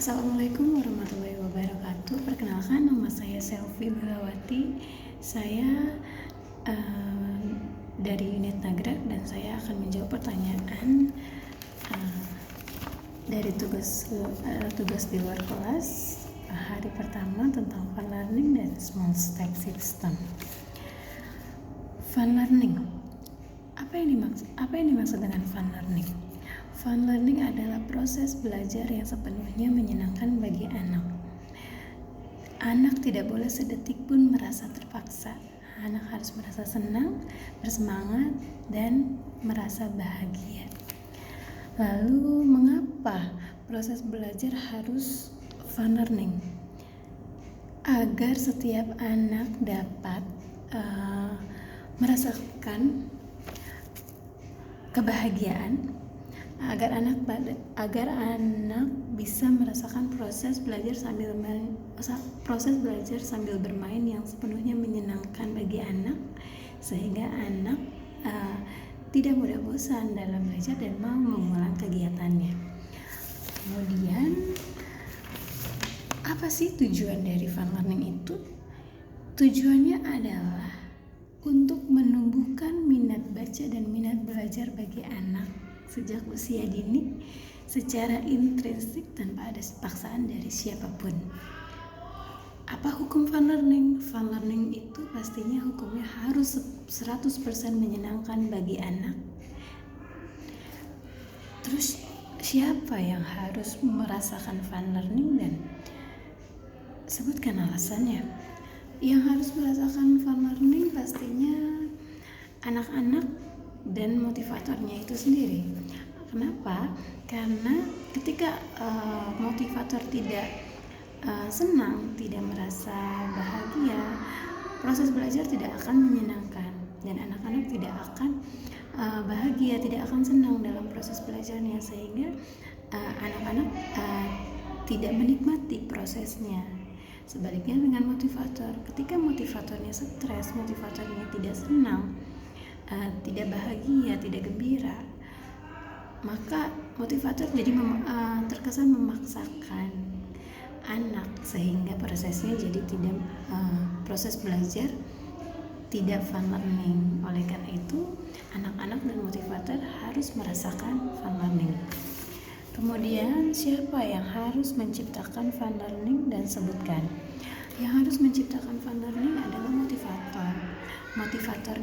Assalamualaikum warahmatullahi wabarakatuh. Perkenalkan, nama saya Selvi Belawati. Saya dari unit Nagrak dan saya akan menjawab pertanyaan dari tugas di luar kelas hari pertama tentang fun learning dan small step system. Fun learning. Apa yang dimaksud dengan fun learning? Fun learning adalah proses belajar yang sepenuhnya menyenangkan bagi anak. Anak tidak boleh sedetik pun merasa terpaksa. Anak harus merasa senang, bersemangat, dan merasa bahagia. Lalu, mengapa proses belajar harus fun learning? Agar setiap anak dapat merasakan kebahagiaan, agar anak bisa merasakan proses belajar sambil bermain yang sepenuhnya menyenangkan bagi anak, sehingga anak tidak mudah bosan dalam belajar dan mau mengulang kegiatannya. Kemudian, apa sih tujuan dari fun learning itu? Tujuannya adalah untuk menumbuhkan minat baca dan minat belajar bagi anak sejak usia dini secara intrinsik tanpa ada paksaan dari siapapun. Apa hukum fun learning? Fun learning itu pastinya hukumnya harus 100% menyenangkan bagi anak. Terus siapa yang harus merasakan fun learning dan sebutkan alasannya? Yang harus merasakan fun learning pastinya anak-anak dan motivatornya itu sendiri. Kenapa? Karena ketika motivator tidak senang, tidak merasa bahagia, proses belajar tidak akan menyenangkan dan anak-anak tidak akan bahagia, tidak akan senang dalam proses belajarnya, sehingga anak-anak tidak menikmati prosesnya. Sebaliknya dengan motivator, ketika motivatornya stres, motivatornya tidak senang, tidak bahagia, tidak gembira, maka motivator jadi terkesan memaksakan anak, sehingga prosesnya jadi tidak proses belajar tidak fun learning. Oleh karena itu, anak-anak dan motivator harus merasakan fun learning. Kemudian, siapa yang harus menciptakan fun learning dan sebutkan? Yang harus menciptakan fun learning adalah motivator. Motivator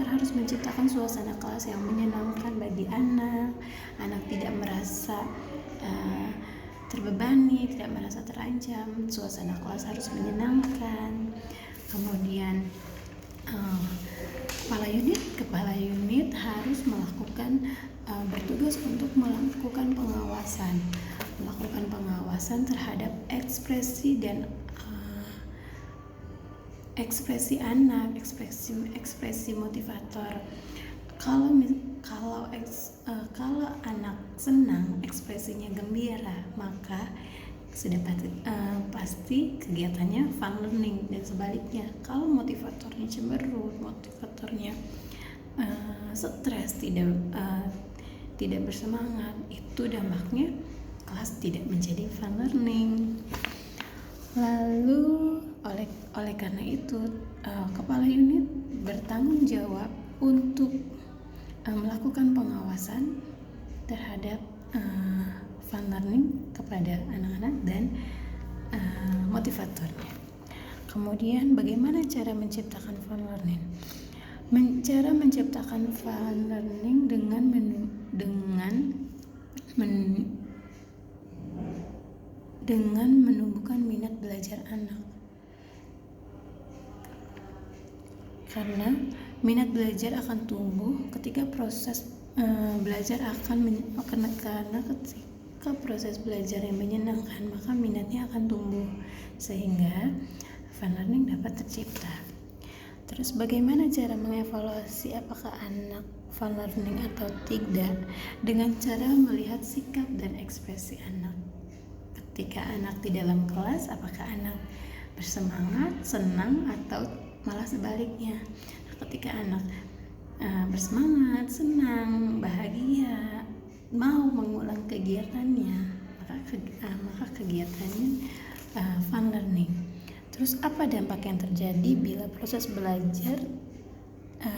harus menciptakan suasana kelas yang menyenangkan bagi anak. Anak tidak merasa terbebani, tidak merasa terancam. Suasana kelas harus menyenangkan. Kemudian kepala unit harus bertugas untuk melakukan pengawasan terhadap ekspresi anak, ekspresi motivator. Kalau anak senang, ekspresinya gembira, maka sudah pasti kegiatannya fun learning. Dan sebaliknya, kalau motivatornya cemberut, motivatornya stres, tidak bersemangat, itu dampaknya kelas tidak menjadi fun learning. Lalu oleh karena itu, kepala unit bertanggung jawab untuk melakukan pengawasan terhadap fun learning kepada anak-anak dan motivatornya. Kemudian, bagaimana cara menciptakan fun learning? Cara menciptakan fun learning dengan menumbuhkan minat belajar anak. Karena minat belajar akan tumbuh ketika proses belajar karena ketika proses belajar yang menyenangkan, maka minatnya akan tumbuh sehingga fun learning dapat tercipta. Terus bagaimana cara mengevaluasi apakah anak fun learning atau tidak? Dengan cara melihat sikap dan ekspresi anak. Ketika anak di dalam kelas, apakah anak bersemangat, senang, atau malah sebaliknya? Ketika anak bersemangat, senang, bahagia, mau mengulang kegiatannya, maka kegiatannya fun learning. Terus apa dampak yang terjadi bila proses belajar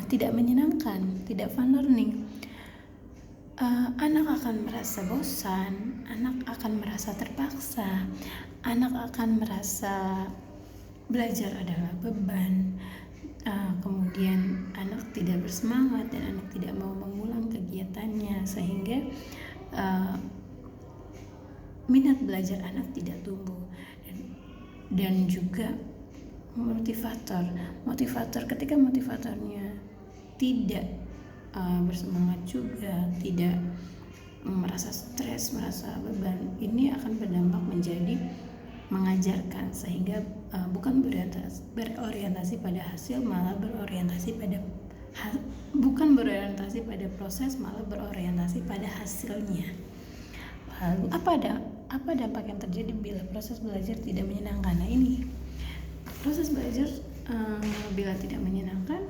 tidak menyenangkan, tidak fun learning? Anak akan merasa bosan, anak akan merasa terpaksa, anak akan merasa belajar adalah beban, kemudian anak tidak bersemangat dan anak tidak mau mengulang kegiatannya, sehingga minat belajar anak tidak tumbuh. Dan juga motivator ketika motivatornya tidak bersemangat juga, tidak merasa stres, merasa beban, ini akan berdampak menjadi mengajarkan, sehingga bukan berorientasi pada hasil, malah berorientasi pada bukan berorientasi pada proses, malah berorientasi pada hasilnya. Lalu apa dampak yang terjadi bila proses belajar tidak menyenangkan? Nah, ini proses belajar bila tidak menyenangkan,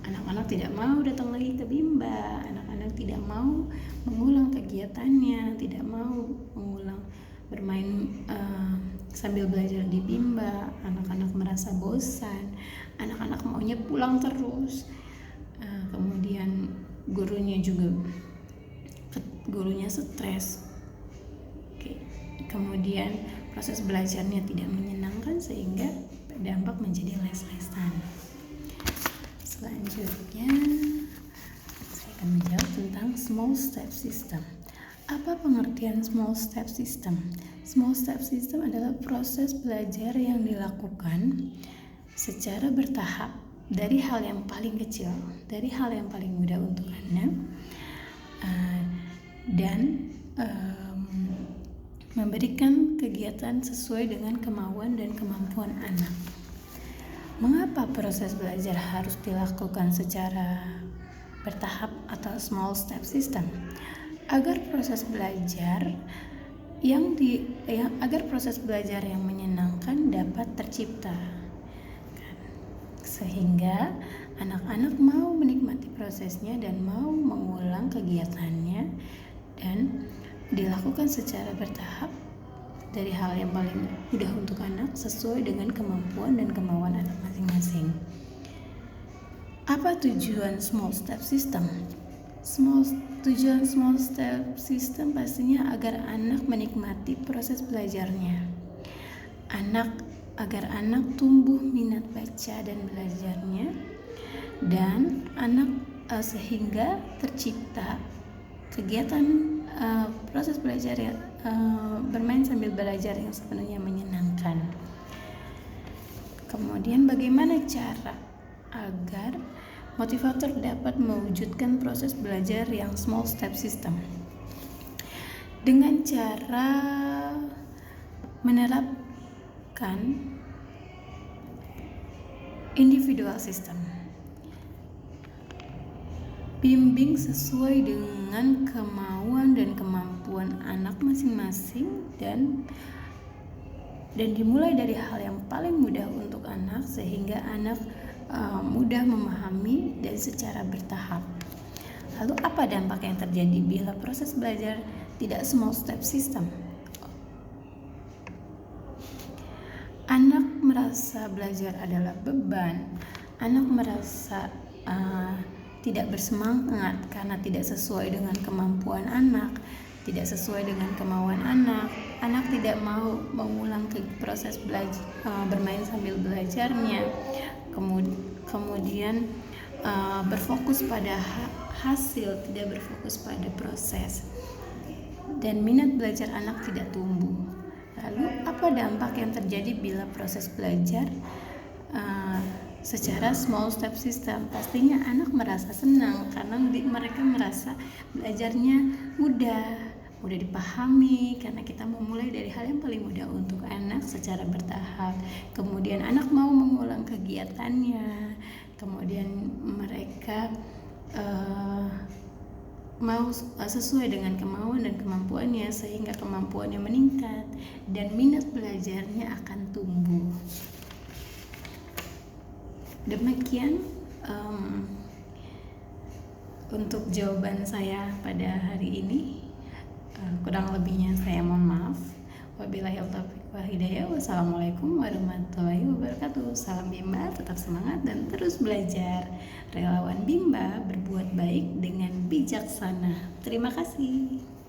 anak-anak tidak mau datang lagi ke bimbel, anak-anak tidak mau mengulang kegiatannya, tidak mau mengulang bermain sambil belajar di bimbel, anak-anak merasa bosan, anak-anak maunya pulang terus, kemudian gurunya stres. Kemudian proses belajarnya tidak menyenangkan, sehingga berdampak menjadi les-lesan. Selanjutnya saya akan menjawab tentang small step system. Apa pengertian small step system? Small step system adalah proses belajar yang dilakukan secara bertahap dari hal yang paling kecil, dari hal yang paling mudah untuk anak, dan memberikan kegiatan sesuai dengan kemauan dan kemampuan anak. Mengapa proses belajar harus dilakukan secara bertahap atau small step system? Agar proses belajar yang menyenangkan dapat tercipta, sehingga anak-anak mau menikmati prosesnya dan mau mengulang kegiatannya, dan dilakukan secara bertahap dari hal yang paling mudah untuk anak sesuai dengan kemampuan dan kemauan anak masing-masing. Apa tujuan small step system? Tujuan small step system pastinya agar anak menikmati proses belajarnya, agar anak tumbuh minat baca dan belajarnya, dan anak sehingga tercipta kegiatan proses belajar bermain sambil belajar yang sepenuhnya menyenangkan. Kemudian bagaimana cara agar motivator dapat mewujudkan proses belajar yang small step system? Dengan cara menerapkan individual system. Bimbing sesuai dengan kemauan dan kemampuan anak masing-masing, dan dimulai dari hal yang paling mudah untuk anak, sehingga anak mudah memahami dan secara bertahap. Lalu apa dampak yang terjadi bila proses belajar tidak small step system? Anak merasa belajar adalah beban, anak merasa tidak bersemangat karena tidak sesuai dengan kemampuan anak, tidak sesuai dengan kemauan anak tidak mau mengulang proses belajar, bermain sambil belajarnya, kemudian berfokus pada hasil, tidak berfokus pada proses, dan minat belajar anak tidak tumbuh. Lalu apa dampak yang terjadi bila proses belajar secara small step system? Pastinya anak merasa senang karena mereka merasa belajarnya mudah dipahami, karena kita memulai dari hal yang paling mudah untuk anak secara bertahap. Kemudian anak mau mengulang kegiatannya, kemudian mereka mau sesuai dengan kemauan dan kemampuannya, sehingga kemampuannya meningkat dan minat belajarnya akan tumbuh. Demikian untuk jawaban saya pada hari ini. Kurang lebihnya saya mohon maaf. Wabillahi taufiq wal hidayah. Wassalamualaikum warahmatullahi wabarakatuh. Salam Bimba, tetap semangat dan terus belajar. Relawan Bimba berbuat baik dengan bijaksana. Terima kasih.